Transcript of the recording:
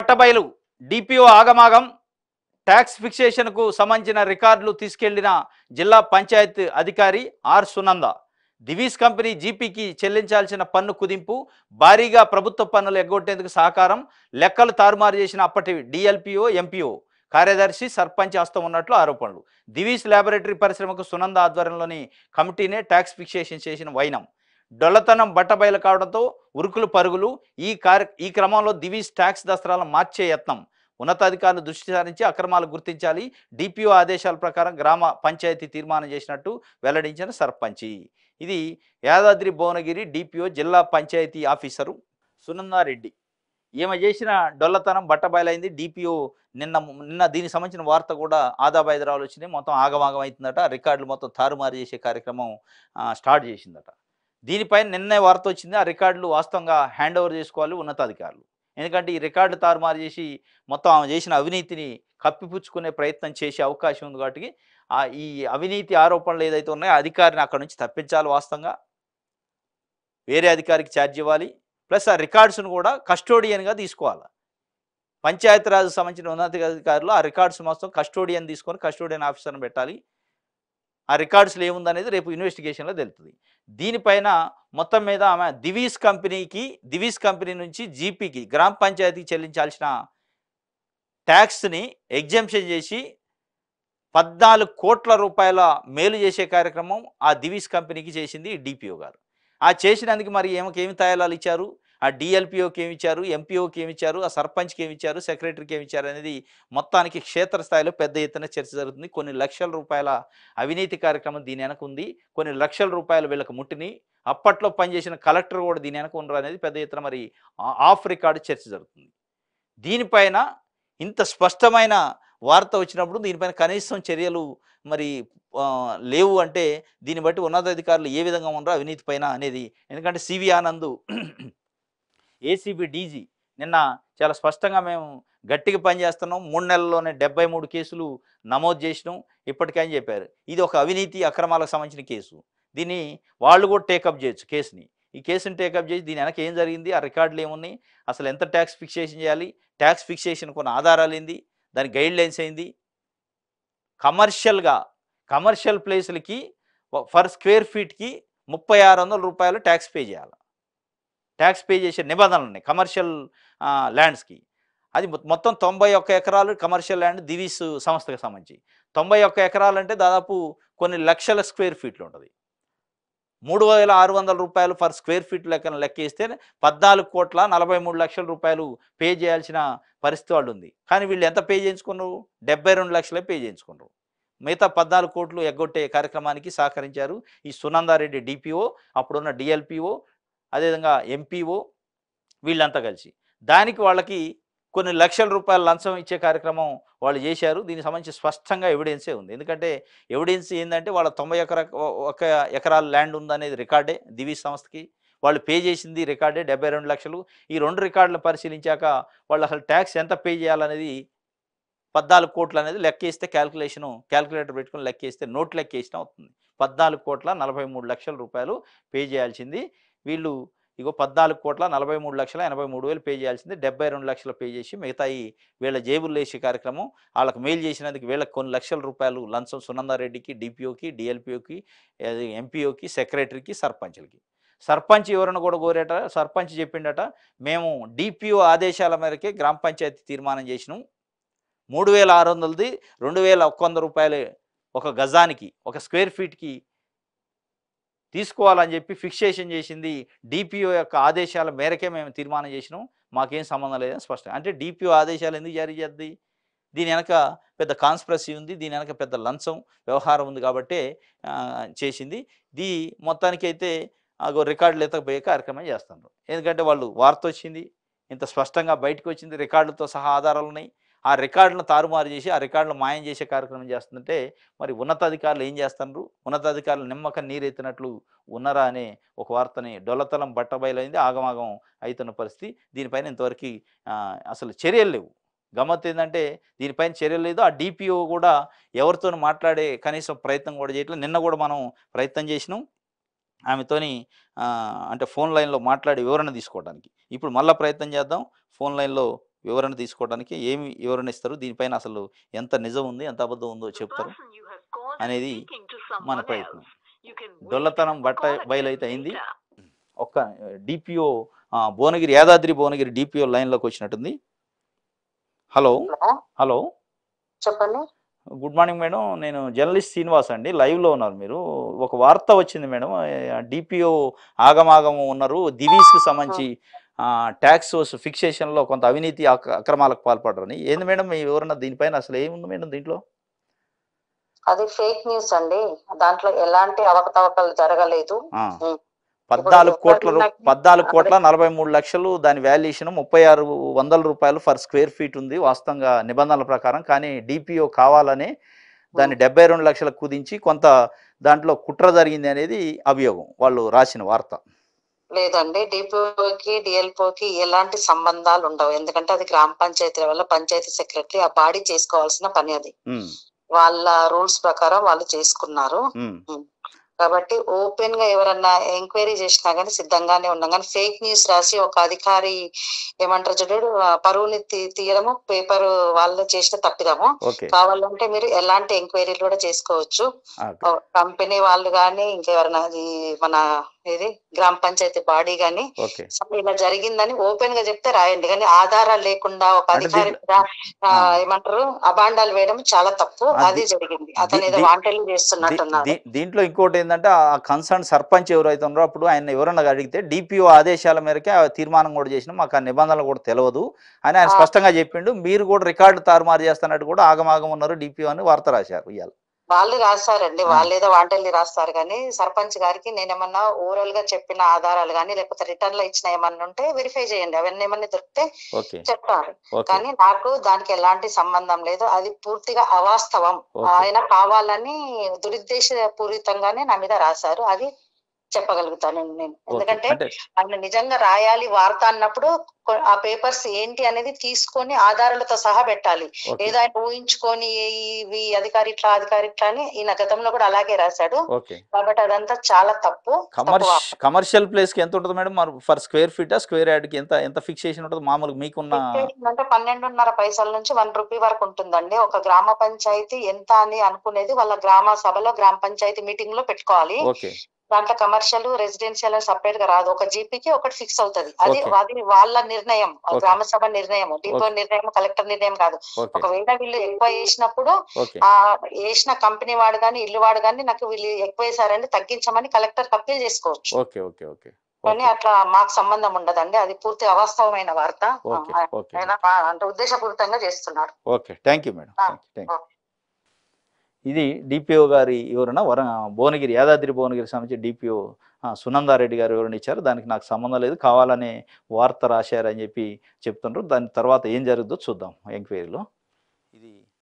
బట్టబయలు డిపిఓ ఆగమాగం ట్యాక్స్ ఫిక్సేషన్కు సంబంధించిన రికార్డులు తీసుకెళ్లిన జిల్లా పంచాయత్ అధికారి ఆర్ సునంద. దివీస్ కంపెనీ జీపీకి చెల్లించాల్సిన పన్ను కుదింపు, భారీగా ప్రభుత్వ పన్నులు ఎగ్గొట్టేందుకు సహకారం, లెక్కలు తారుమారు చేసిన అప్పటి డిఎల్పిఓ ఎంపీఓ కార్యదర్శి సర్పంచ్ హస్తం ఉన్నట్లు ఆరోపణలు. దివీస్ ల్యాబొరేటరీ పరిశ్రమకు సునంద ఆధ్వర్యంలోని కమిటీనే ట్యాక్స్ ఫిక్సేషన్ చేసిన వైనం. డొల్లతనం బట్టబయలు కావడంతో ఉరుకులు పరుగులు. ఈ క్రమంలో దివీస్ ట్యాక్స్ దస్త్రాలను మార్చే యత్నం. ఉన్నతాధికారులు దృష్టి సారించి అక్రమాలు గుర్తించాలి, డిపిఓ ఆదేశాల ప్రకారం గ్రామ పంచాయతీ తీర్మానం చేసినట్టు వెల్లడించిన సర్పంచి. ఇది యాదాద్రి భువనగిరి డిపిఓ జిల్లా పంచాయతీ ఆఫీసరు సునందారెడ్డి. ఈమె చేసిన డొల్లతనం బట్టబయలైంది. డిపిఓ నిన్న దీనికి సంబంధించిన వార్త కూడా ఆదాబాయిదరావులు వచ్చినాయి. మొత్తం ఆగమాగం అవుతుందట. రికార్డులు మొత్తం తారుమారు చేసే కార్యక్రమం స్టార్ట్ చేసిందట. దీనిపైన నిన్నే వార్త వచ్చింది. ఆ రికార్డులు వాస్తవంగా హ్యాండ్ ఓవర్ చేసుకోవాలి ఉన్నతాధికారులు. ఎందుకంటే ఈ రికార్డు తారుమారు చేసి మొత్తం ఆమె చేసిన అవినీతిని కప్పిపుచ్చుకునే ప్రయత్నం చేసే అవకాశం ఉంది. కాబట్టి ఈ అవినీతి ఆరోపణలు ఏదైతే ఉన్నాయో అధికారిని అక్కడ నుంచి తప్పించాలి. వాస్తవంగా వేరే అధికారికి ఛార్జ్ ఇవ్వాలి. ప్లస్ ఆ రికార్డ్స్ను కూడా కస్టోడియన్గా తీసుకోవాలి. పంచాయతీరాజ్కి సంబంధించిన ఉన్నతాధికారులు ఆ రికార్డ్స్ మొత్తం కస్టోడియన్ తీసుకొని కస్టోడియన్ ఆఫీసర్ని పెట్టాలి. ఆ రికార్డ్స్లో ఏముందనేది రేపు ఇన్వెస్టిగేషన్లో తెలుస్తుంది. దీనిపైన మొత్తం మీద ఆమె దివీస్ కంపెనీ నుంచి జీపీకి గ్రామ పంచాయతీకి చెల్లించాల్సిన ట్యాక్స్ని ఎగ్జంప్షన్ చేసి 14 కోట్ల రూపాయల మేలు చేసే కార్యక్రమం ఆ దివీస్ కంపెనీకి చేసింది డిపిఓ గారు. ఆ చేసినందుకు మరి ఏమి తాయిలాలు ఇచ్చారు, ఆ డిఎల్పిఓకి ఏమి ఇచ్చారు, ఎంపీఓకి ఏమి ఇచ్చారు, ఆ సర్పంచ్కి ఏమి ఇచ్చారు, సెక్రటరీకి ఏమి ఇచ్చారు అనేది మొత్తానికి క్షేత్రస్థాయిలో పెద్ద ఎత్తున చర్చ జరుగుతుంది. కొన్ని లక్షల రూపాయల అవినీతి కార్యక్రమం దీని వెనక ఉంది. కొన్ని లక్షల రూపాయలు వీళ్ళకి ముట్టిని. అప్పట్లో పనిచేసిన కలెక్టర్ కూడా దీని వెనక ఉండరు అనేది పెద్ద ఎత్తున మరి ఆఫ్ రికార్డు చర్చ జరుగుతుంది. దీనిపైన ఇంత స్పష్టమైన వార్త వచ్చినప్పుడు దీనిపైన కనీసం చర్యలు మరి లేవు అంటే దీన్ని బట్టి ఉన్నతాధికారులు ఏ విధంగా ఉన్నారో అవినీతి పైన అనేది. ఎందుకంటే సివి ఆనంద్ ఏసీబీ డీజీ నిన్న చాలా స్పష్టంగా మేము గట్టిగా పనిచేస్తున్నాం, 3 నెలల్లోనే 73 కేసులు నమోదు చేసినాం ఇప్పటికే అని చెప్పారు. ఇది ఒక అవినీతి అక్రమాలకు సంబంధించిన కేసు. దీన్ని వాళ్ళు కూడా టేకప్ చేయొచ్చు కేసుని. ఈ కేసుని టేకప్ చేసి దీని వెనక ఏం జరిగింది, ఆ రికార్డులు ఏమున్నాయి, అసలు ఎంత ట్యాక్స్ ఫిక్సేషన్ చేయాలి, ట్యాక్స్ ఫిక్సేషన్ కొన్ని ఆధారాలు ఏంది, దాని గైడ్ లైన్స్ ఏంది, కమర్షియల్ ప్లేసులకి ఫర్ స్క్వేర్ ఫీట్కి 3600 రూపాయలు ట్యాక్స్ పే చేయాలి. ట్యాక్స్ పే చేసే నిబంధనలు ఉన్నాయి కమర్షియల్ ల్యాండ్స్కి. అది మొత్తం 91 ఎకరాలు కమర్షియల్ ల్యాండ్ దివీస్ సంస్థకు సంబంధించి. 91 ఎకరాలు అంటే దాదాపు కొన్ని లక్షల స్క్వేర్ ఫీట్లు ఉంటుంది. 3600 రూపాయలు ఫర్ స్క్వేర్ ఫీట్ లెక్కేస్తే 14,43,00,000 రూపాయలు పే చేయాల్సిన పరిస్థితి వాళ్ళు ఉంది. కానీ వీళ్ళు ఎంత పే చేయించుకున్నారు, 72 లక్షలే పే చేయించుకున్నారు. మిగతా 14 కోట్లు ఎగ్గొట్టే కార్యక్రమానికి సహకరించారు ఈ సునందారెడ్డి డిపిఓ, అప్పుడున్న డిఎల్పిఓ, అదేవిధంగా ఎంపీఓ, వీళ్ళంతా కలిసి. దానికి వాళ్ళకి కొన్ని లక్షల రూపాయల లంచం ఇచ్చే కార్యక్రమం వాళ్ళు చేశారు. దీనికి సంబంధించి స్పష్టంగా ఎవిడెన్సే ఉంది. ఎందుకంటే ఎవిడెన్స్ ఏంటంటే వాళ్ళ 91 ఎకరాల ల్యాండ్ ఉందనేది రికార్డే దివీస్ సంస్థకి. వాళ్ళు పే చేసింది రికార్డే 72 లక్షలు. ఈ 2 రికార్డులను పరిశీలించాక వాళ్ళు అసలు ట్యాక్స్ ఎంత పే చేయాలనేది 14 కోట్లు అనేది లెక్కేస్తే క్యాల్కులేటర్ పెట్టుకుని లెక్కేస్తే నోట్ లెక్కేసిన అవుతుంది. 14,43,00,000 రూపాయలు పే చేయాల్సింది. వీళ్ళు 14,43,83,000 పే చేయాల్సింది. 72 లక్షలు పే చేసి మిగతాయి వీళ్ళ జేబుల్లో వేసే కార్యక్రమం. వాళ్ళకి మెయిల్ చేసినందుకు వీళ్ళకి కొన్ని లక్షల రూపాయలు లంచం సునందారెడ్డికి, డిపిఓకి, డిఎల్పిఓకి, ఎంపీఓకి, సెక్రటరీకి, సర్పంచ్లకి. సర్పంచ్ ఎవరైనా కూడా కోరేట. సర్పంచ్ చెప్పిండట, మేము డిపిఓ ఆదేశాల మేరకే గ్రామ పంచాయతీ తీర్మానం చేసినాం. 3,600ది 2,100 రూపాయలే ఒక గజానికి, ఒక స్క్వేర్ ఫీట్కి తీసుకోవాలని చెప్పి ఫిక్సేషన్ చేసింది డిపిఓ యొక్క ఆదేశాల మేరకే మేము తీర్మానం చేసినాం, మాకేం సంబంధం లేదని స్పష్టం. అంటే డిపిఓ ఆదేశాలు ఎందుకు జారీ చేద్ది? దీని వెనక పెద్ద కాన్స్పిరసీ ఉంది, దీని వెనక పెద్ద లంచం వ్యవహారం ఉంది కాబట్టే చేసింది. మొత్తానికైతే రికార్డులు ఎత్తకపోయే కార్యక్రమం చేస్తున్నారు. ఎందుకంటే వాళ్ళు వార్త వచ్చింది, ఇంత స్పష్టంగా బయటకు వచ్చింది, రికార్డులతో సహా ఆధారాలు ఉన్నాయి. ఆ రికార్డులను తారుమారు చేసి ఆ రికార్డులను మాయం చేసే కార్యక్రమం చేస్తుంటే మరి ఉన్నతాధికారులు ఏం చేస్తున్నారు, ఉన్నతాధికారులు నిమ్మకం నీరెత్తినట్లు ఉన్నారా అనే ఒక వార్తని డొల్లతనం బట్టబయలైంది. ఆగమాగం అవుతున్న పరిస్థితి. దీనిపైన ఇంతవరకు అసలు చర్యలు లేవు. గమ్మత్తు ఏంటంటే దీనిపైన చర్యలు లేదు. ఆ డిపిఓ కూడా ఎవరితో మాట్లాడే కనీసం ప్రయత్నం కూడా చేయట్లేదు. నిన్న కూడా మనం ప్రయత్నం చేసినాం ఆమెతోని, అంటే ఫోన్ లైన్లో మాట్లాడి వివరణ తీసుకోవడానికి. ఇప్పుడు మళ్ళీ ప్రయత్నం చేద్దాం. ఫోన్ లైన్లో వివరణ తీసుకోవడానికి ఏమి వివరణ ఇస్తారు, దీనిపైన అసలు ఎంత నిజం ఉంది, ఎంత అబద్ధం ఉందో చెప్తారు అనేది మన ప్రయత్నం. దొల్లతనం బయలైతే అయింది. ఒక్క డిపిఓ భువనగిరి, యాదాద్రి భువనగిరి డిపిఓ లైన్లోకి వచ్చినట్టుంది. హలో హలో చెప్పండి. గుడ్ మార్నింగ్ మేడం, నేను జర్నలిస్ట్ శ్రీనివాస్ అండి, లైవ్లో ఉన్నారు మీరు. ఒక వార్త వచ్చింది మేడం, డిపిఓ ఆగమాగం ఉన్నారు, దివీస్కి సంబంధించి ట్యాక్స్ ఫిక్సేషన్లో కొంత అవినీతి అక్రమాలకు పాల్పడరని. ఏంది మేడం మీ వివరణ దీనిపైన, అసలు ఏముంది మేడం దీంట్లో? అది ఫేక్ న్యూస్ అండి, దాంట్లో ఎలాంటి అవకతవకలు జరగలేదు. 14,43,00,000 దాని వాల్యుయేషన్, 3,600 రూపాయలు ఫర్ స్క్వేర్ ఫీట్ ఉంది వాస్తవంగా నిబంధనల ప్రకారం. కానీ డిపిఓ కావాలని దాన్ని 72 లక్షలకు కుదించి కొంత దాంట్లో కుట్ర జరిగింది అనేది అభియోగం, వాళ్ళు రాసిన వార్త. లేదండి, డిపిఓకి డిఎల్పోకి ఎలాంటి సంబంధాలు ఉండవు. ఎందుకంటే అది గ్రామ పంచాయతీ వల్ల పంచాయతీ సెక్రటరీ ఆ బాడీ చేసుకోవాల్సిన పని, అది వాళ్ళ రూల్స్ ప్రకారం వాళ్ళు చేసుకున్నారు. కాబట్టి ఓపెన్ గా ఎవరన్నా ఎంక్వైరీ చేసినా గానీ సిద్ధంగానే ఉన్నాం. కానీ ఫేక్ న్యూస్ రాసి ఒక అధికారి ఏమంటారు చూడు, పరువుని తీయడము పేపర్ వాళ్ళు చేసిన తప్పిదము. కావాలంటే మీరు ఎలాంటి ఎంక్వైరీలు కూడా చేసుకోవచ్చు. కంపెనీ వాళ్ళు గానీ ఇంకెవరన్నా మన ఇది గ్రామ పంచాయతీ బాడీ గాని ఇలా జరిగిందని ఓపెన్ గా చెప్తే రాయండి. కానీ ఆధారాలు లేకుండా ఒక అధికారి ఏమంటారు అబాండాలు వేయడం చాలా తప్పు. అది జరిగింది, అతను ఏదో వాంటెల్లి చేస్తున్నట్టున్నారు. దీంట్లో ఇంకోటి ఏంటంటే, ఆ కన్సర్న్ సర్పంచ్ ఎవరైతే ఉన్నారో అప్పుడు ఆయన ఎవరన్నా అడిగితే డిపిఓ ఆదేశాల మేరకే ఆ తీర్మానం కూడా చేసినా, మాకు ఆ నిబంధనలు కూడా తెలియదు అని ఆయన స్పష్టంగా చెప్పిండు. మీరు కూడా రికార్డు తారుమారు చేస్తున్నట్టు కూడా ఆగమాగం ఉన్నారు డిపిఓ అని వార్త రాశారు. ఇవాళ వాళ్ళు రాస్తారండి, వాళ్ళు ఏదో వాంటల్ని రాస్తారు. కానీ సర్పంచ్ గారికి నేనేమన్నా ఓవరాల్ గా చెప్పిన ఆధారాలు కానీ లేకపోతే రిటర్న్ లో ఇచ్చిన ఏమన్నా ఉంటే వెరిఫై చేయండి, అవన్నీ ఏమన్నా దొరికితే చెప్తారు. కానీ నాకు దానికి ఎలాంటి సంబంధం లేదు, అది పూర్తిగా అవాస్తవం. ఆయన కావాలని దురుద్దేశపూరితంగానే నా మీద రాశారు, అది చెప్పగలుగుతాను నేను. ఎందుకంటే ఆయన నిజంగా రాయాలి వార్త అన్నప్పుడు ఆ పేపర్స్ ఏంటి అనేది తీసుకొని ఆధారాలతో సహా పెట్టాలి. ఏదో ఆయన ఊహించుకొని ఇవి అధికారి ఇట్లా అని ఈయన గతంలో కూడా అలాగే రాశాడు. కాబట్టి అదంతా చాలా తప్పు. కమర్షియల్ ప్లేస్ కి ఎంత ఉంటుంది madam for square feet, square yard కి ఎంత ఫిక్సేషన్ ఉంటుంది మామూలుగా మీకున్న? అంటే 12.5 పైసల నుంచి 1 రూపీ వరకు ఉంటుందండి. ఒక గ్రామ పంచాయతీ ఎంత అని అనుకునేది వాళ్ళ గ్రామ సభలో గ్రామ పంచాయతీ మీటింగ్ లో పెట్టుకోవాలి. దాంట్లో కమర్షియల్ రెసిడెన్షియల్ సపరేట్ గా రాదు. ఒక జీపీకి ఒకటి ఫిక్స్ అవుతుంది. అది వాళ్ళ నిర్ణయం, గ్రామ సభ నిర్ణయం, డిపో నిర్ణయం, కలెక్టర్ నిర్ణయం కాదు. ఒకవేళ వీళ్ళు ఎక్కువ వేసినప్పుడు ఆ వేసిన కంపెనీ వాడు గాని ఇల్లు వాడు గాని నాకు వీళ్ళు ఎక్కువ వేసారని తగ్గించమని కలెక్టర్ అప్పీల్ చేసుకోవచ్చు. కానీ అట్లా మాకు సంబంధం ఉండదండి, అది పూర్తి అవాస్తవమైన వార్త. అంటే ఉద్దేశపూరితంగా చేస్తున్నారు. ఇది డిపిఓ గారి వివరణ. భువనగిరి, యాదాద్రి భువనగిరి సంబంధించి డిపిఓ సునందారెడ్డి గారు వివరణ ఇచ్చారు. దానికి నాకు సంబంధం లేదు, కావాలనే వార్త రాశారని చెప్పి చెప్తున్నారు. దాని తర్వాత ఏం జరుగుతుందో చూద్దాం ఎంక్వైరీలో.